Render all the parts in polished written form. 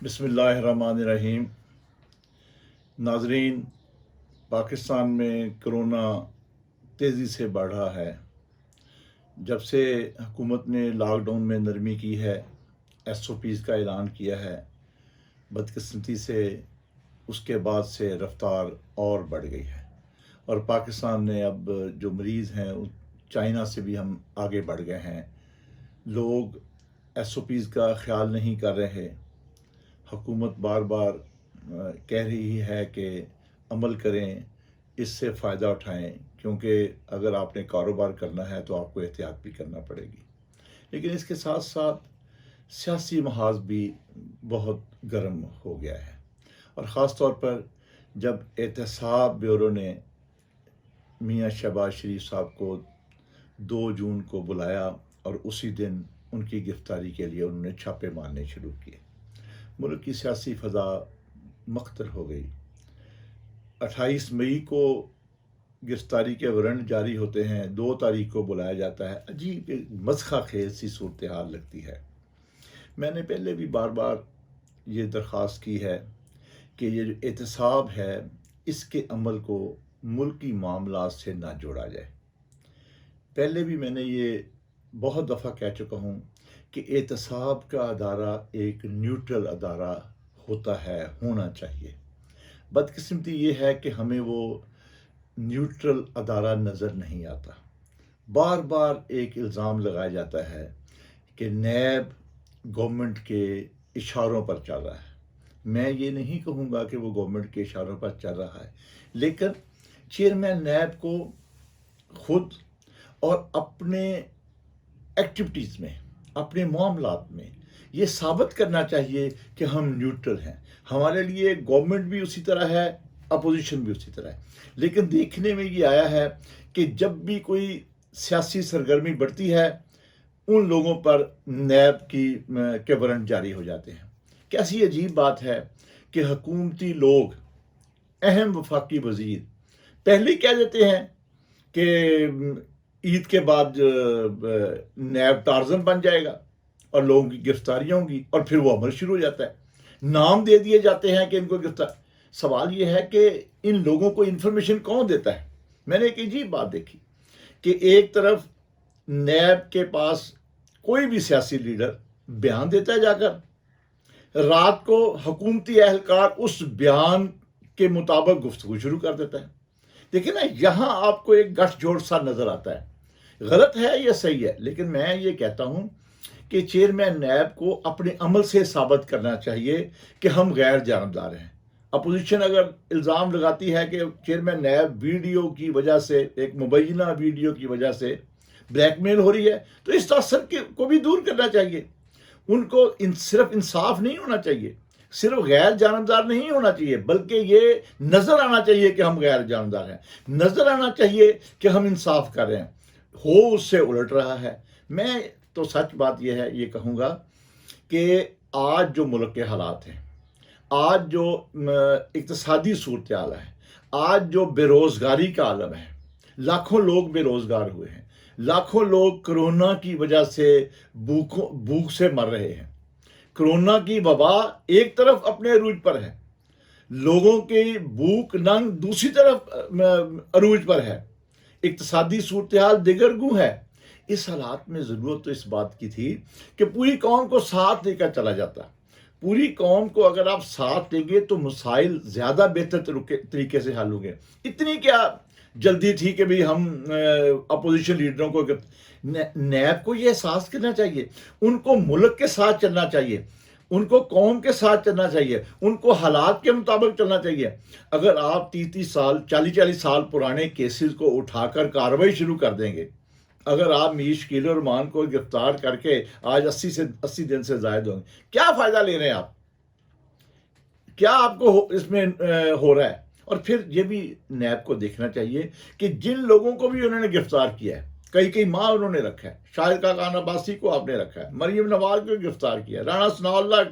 बिस्मिल्लाहिर्रहमानिर्रहीम। नाजरीन, पाकिस्तान में कोरोना तेज़ी से बढ़ रहा है। जब से हुकूमत ने लॉकडाउन में नरमी की है, SOPs का ऐलान किया है, बदकिस्मती से उसके बाद से रफ्तार और बढ़ गई है और पाकिस्तान ने अब जो मरीज़ हैं चाइना से भी हम आगे बढ़ गए हैं। लोग SOPs का ख्याल नहीं कर रहे। हुकूमत बार बार कह रही है कि अमल करें, इससे फ़ायदा उठाएं, क्योंकि अगर आपने कारोबार करना है तो आपको एहतियात भी करना पड़ेगी। लेकिन इसके साथ साथ सियासी महाज भी बहुत गर्म हो गया है और ख़ास तौर पर जब एहतसाब ब्यूरो ने मियाँ शहबाज शरीफ साहब को 2 जून को बुलाया और उसी दिन उनकी गिरफ्तारी के लिए उन्होंने छापे मारने शुरू किए। मुल्क की सियासी फ़ज़ा मख्तर हो गई। 28 मई को गिरफ्तारी के वारंट जारी होते हैं, 2 तारीख को बुलाया जाता है। अजीब मसखा खेज सी सूरत हाल लगती है। मैंने पहले भी बार बार ये दरख्वास्त की है कि ये जो एहतसाब है, इसके अमल को मुल्की मामलात से ना जोड़ा जाए। पहले भी मैंने ये बहुत दफ़ा कह चुका हूँ कि एहतसाब का अदारा एक न्यूट्रल अदारा होता है, होना चाहिए। बदकिस्मती ये है कि हमें वो न्यूट्रल अदारा नज़र नहीं आता। बार बार एक इल्ज़ाम लगाया जाता है कि नैब गवर्नमेंट के इशारों पर चल रहा है। मैं ये नहीं कहूँगा कि वो गवर्नमेंट के इशारों पर चल रहा है, लेकिन चेयरमैन नैब को खुद और अपने एक्टिविटीज़ में, अपने मामलात में ये साबित करना चाहिए कि हम न्यूट्रल हैं। हमारे लिए गवर्नमेंट भी उसी तरह है, अपोजिशन भी उसी तरह है। लेकिन देखने में ये आया है कि जब भी कोई सियासी सरगर्मी बढ़ती है, उन लोगों पर नैब के वारंट जारी हो जाते हैं। कैसी अजीब बात है कि हुकूमती लोग, अहम वफाकी वज़ीर पहले कह देते हैं कि ईद के बाद नैब टार्जन बन जाएगा और लोगों की गिरफ्तारियाँ होंगी, और फिर वो अमल शुरू हो जाता है। नाम दे दिए जाते हैं कि इनको गिरफ्तार। सवाल ये है कि इन लोगों को इन्फॉर्मेशन कौन देता है। मैंने एक अजीब बात देखी कि एक तरफ नैब के पास कोई भी सियासी लीडर बयान देता है, जाकर रात को हुकूमती एहलकार उस बयान के मुताबिक गुफ्तगू शुरू कर देता है। देखिए ना, यहाँ आपको एक गठजोड़ सा नज़र आता है। गलत है या सही है, लेकिन मैं ये कहता हूँ कि चेयरमैन नैब को अपने अमल से साबित करना चाहिए कि हम गैर जानबदार हैं। अपोजिशन अगर इल्ज़ाम लगाती है कि चेयरमैन नैब वीडियो की वजह से, एक मुबैना वीडियो की वजह से ब्लैकमेल हो रही है, तो इस तासर को भी दूर करना चाहिए। उनको सिर्फ इंसाफ नहीं होना चाहिए, सिर्फ गैर जानबदार नहीं होना चाहिए, बल्कि ये नज़र आना चाहिए कि हम गैर जानबदार हैं, नज़र आना चाहिए कि हम इंसाफ कर रहे हैं। हो उससे उलट रहा है। मैं तो सच बात यह है, ये कहूँगा कि आज जो मुल्क के हालात हैं, आज जो इक़्तिसादी सूरत हाल है, आज जो बेरोज़गारी का आलम है, लाखों लोग बेरोज़गार हुए हैं, लाखों लोग कोरोना की वजह से भूख से मर रहे हैं। कोरोना की वबा एक तरफ अपने अरूज पर है, लोगों की भूख नंग दूसरी तरफ अरूज पर है, इक़्तिसादी सूरत हाल दिगर गू है। इस हालात में ज़रूरत तो इस बात की थी कि पूरी कौम को साथ लेकर चला जाता। पूरी कौम को अगर आप साथ लेंगे तो मसाइल ज़्यादा बेहतर तरीके से हल होंगे। इतनी क्या जल्दी थी कि भाई हम अपोजिशन लीडरों को, नैब को ये एहसास करना चाहिए, उनको मुल्क के साथ चलना चाहिए, उनको कौम के साथ चलना चाहिए, उनको हालात के मुताबिक चलना चाहिए। अगर आप 30-30 साल, 40-40 साल पुराने केसेस को उठाकर कार्रवाई शुरू कर देंगे, अगर आप मीर शकील और रहमान को गिरफ्तार करके आज 80 दिन से ज़ायद होंगे, क्या फ़ायदा ले रहे हैं आप? क्या आपको इसमें हो रहा है? और फिर ये भी नैब को देखना चाहिए कि जिन लोगों को भी उन्होंने गिरफ्तार किया है, कई माह उन्होंने रखा है। शाहिद खान अब्बासी को आपने रखा है, मरियम नवाज को गिरफ्तार किया, राणा सनाउल्लाह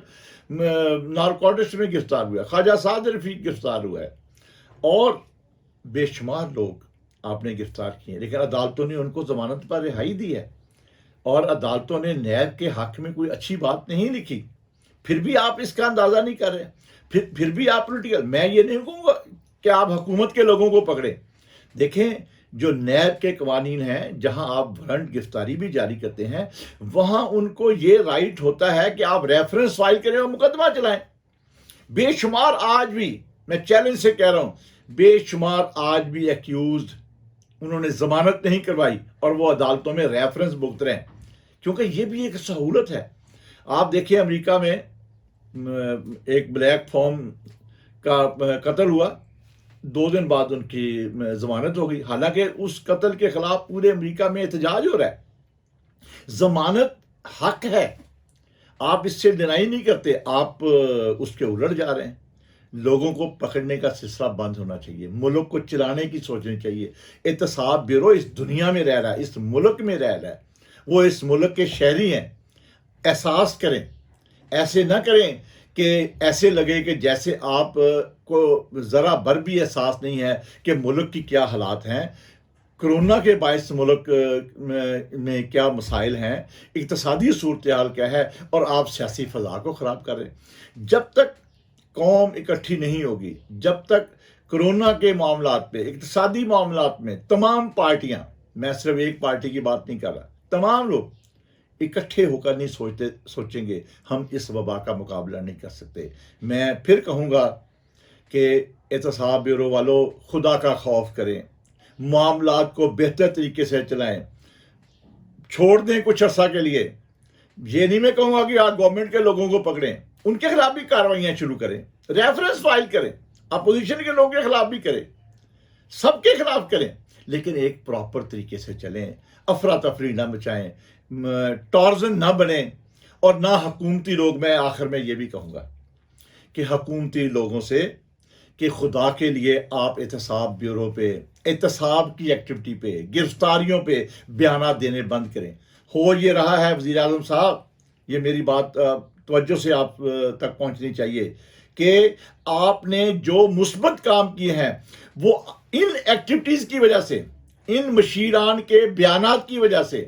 नारकोटिक्स में गिरफ्तार हुआ है, ख्वाजा साद रफीक गिरफ्तार हुआ है, और बेशुमार लोग आपने गिरफ्तार किए, लेकिन अदालतों ने उनको जमानत पर रिहाई दी है और अदालतों ने नैब के हक में कोई अच्छी बात नहीं लिखी। پھر بھی آپ اس کا اندازہ نہیں کر رہے، پھر بھی آپ پولیٹیکل، میں یہ نہیں کہوں گا کہ آپ حکومت کے لوگوں کو پکڑیں. دیکھیں جو نیب کے قوانین ہیں، جہاں آپ وارنٹ گرفتاری بھی جاری کرتے ہیں، وہاں ان کو یہ رائٹ ہوتا ہے کہ آپ ریفرنس فائل کریں اور مقدمہ چلائیں. بے شمار آج بھی، میں چیلنج سے کہہ رہا ہوں، بے شمار آج بھی ایکیوزڈ انہوں نے ضمانت نہیں کروائی اور وہ عدالتوں میں ریفرنس بھگت رہے ہیں، کیونکہ یہ بھی ایک سہولت ہے. آپ دیکھیں امریکہ میں ایک بلیک فارم کا قتل ہوا، 2 دن بعد ان کی ضمانت ہو گئی، حالانکہ اس قتل کے خلاف پورے امریکہ میں احتجاج ہو رہا ہے. ضمانت حق ہے، آپ اس سے ڈینائی نہیں کرتے، آپ اس کے الٹ جا رہے ہیں. لوگوں کو پکڑنے کا سلسلہ بند ہونا چاہیے، ملک کو چلانے کی سوچنی چاہیے. احتساب بیورو اس دنیا میں رہ رہا ہے، اس ملک میں رہ رہا ہے، وہ اس ملک کے شہری ہیں. احساس کریں، ایسے نہ کریں کہ ایسے لگے کہ جیسے آپ کو ذرا بھر بھی احساس نہیں ہے کہ ملک کی کیا حالات ہیں، کرونا کے باعث ملک میں کیا مسائل ہیں، اقتصادی صورتحال کیا ہے، اور آپ سیاسی فضا کو خراب کر رہے ہیں. جب تک قوم اکٹھی نہیں ہوگی، جب تک کرونا کے معاملات پہ، اقتصادی معاملات میں تمام پارٹیاں، میں صرف ایک پارٹی کی بات نہیں کر رہا، تمام لوگ اکٹھے ہو کر نہیں سوچیں گے، ہم اس وبا کا مقابلہ نہیں کر سکتے. میں پھر کہوں گا کہ احتساب بیورو والوں، خدا کا خوف کریں، معاملات کو بہتر طریقے سے چلائیں، چھوڑ دیں کچھ عرصہ کے لیے. یہ نہیں میں کہوں گا کہ آپ گورنمنٹ کے لوگوں کو پکڑیں، ان کے خلاف بھی کارروائیاں شروع کریں، ریفرنس فائل کریں، اپوزیشن کے لوگوں کے خلاف بھی کریں، سب کے خلاف کریں، لیکن ایک پراپر طریقے سے چلیں، افراتفری نہ مچائیں، ٹارزن نہ بنیں، اور نہ حکومتی لوگ. میں آخر میں یہ بھی کہوں گا کہ حکومتی لوگوں سے کہ خدا کے لیے آپ احتساب بیورو پہ، احتساب کی ایکٹیویٹی پہ، گرفتاریوں پہ بیانات دینے بند کریں. ہو یہ رہا ہے وزیر اعظم صاحب، یہ میری بات توجہ سے آپ تک پہنچنی چاہیے، کہ آپ نے جو مثبت کام کیے ہیں وہ ان ایکٹیویٹیز کی وجہ سے، ان مشیران کے بیانات کی وجہ سے،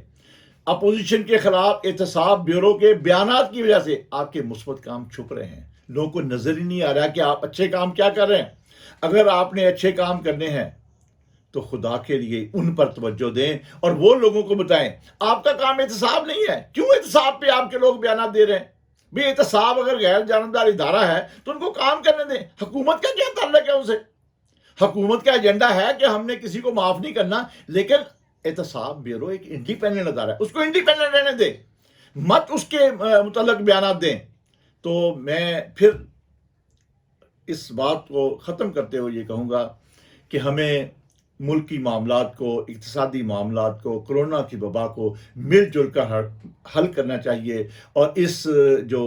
اپوزیشن کے خلاف احتساب بیورو کے بیانات کی وجہ سے آپ کے مثبت کام چھپ رہے ہیں. لوگوں کو نظر ہی نہیں آ رہا کہ آپ اچھے کام کیا کر رہے ہیں. اگر آپ نے اچھے کام کرنے ہیں تو خدا کے لیے ان پر توجہ دیں اور وہ لوگوں کو بتائیں. آپ کا کام احتساب نہیں ہے، کیوں احتساب پہ آپ کے لوگ بیانات دے رہے ہیں؟ بھی احتساب اگر غیر جانبدار ادارہ ہے تو ان کو کام کرنے دیں. حکومت کا کیا تعلق ہے ان سے؟ حکومت کا ایجنڈا ہے کہ ہم نے کسی کو معاف نہیں کرنا، لیکن احتساب بیورو ایک انڈیپینڈنٹ ادارہ ہے، اس کو انڈیپینڈنٹ رہنے دیں، مت اس کے متعلق بیانات دیں. تو میں پھر اس بات کو ختم کرتے ہوئے یہ کہوں گا کہ ہمیں ملکی معاملات کو، اقتصادی معاملات کو، کرونا کی وبا کو مل جل کر حل کرنا چاہیے، اور اس جو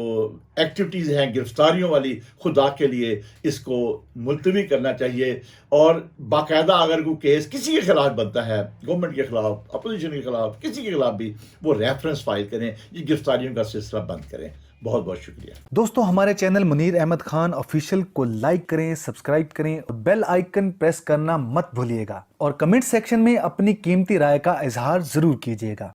ایکٹیویٹیز ہیں گرفتاریوں والی، خدا کے لیے اس کو ملتوی کرنا چاہیے. اور باقاعدہ اگر کوئی کیس کسی کے خلاف بنتا ہے، گورنمنٹ کے خلاف، اپوزیشن کے خلاف، کسی کے خلاف بھی، وہ ریفرنس فائل کریں، یہ گرفتاریوں کا سلسلہ بند کریں. بہت بہت شکریہ دوستو. ہمارے چینل منیر احمد خان آفیشیل کو لائک کریں، سبسکرائب کریں اور بیل آئیکن پریس کرنا مت بھولیے گا، اور کمنٹ سیکشن میں اپنی قیمتی رائے کا اظہار ضرور کیجیے گا.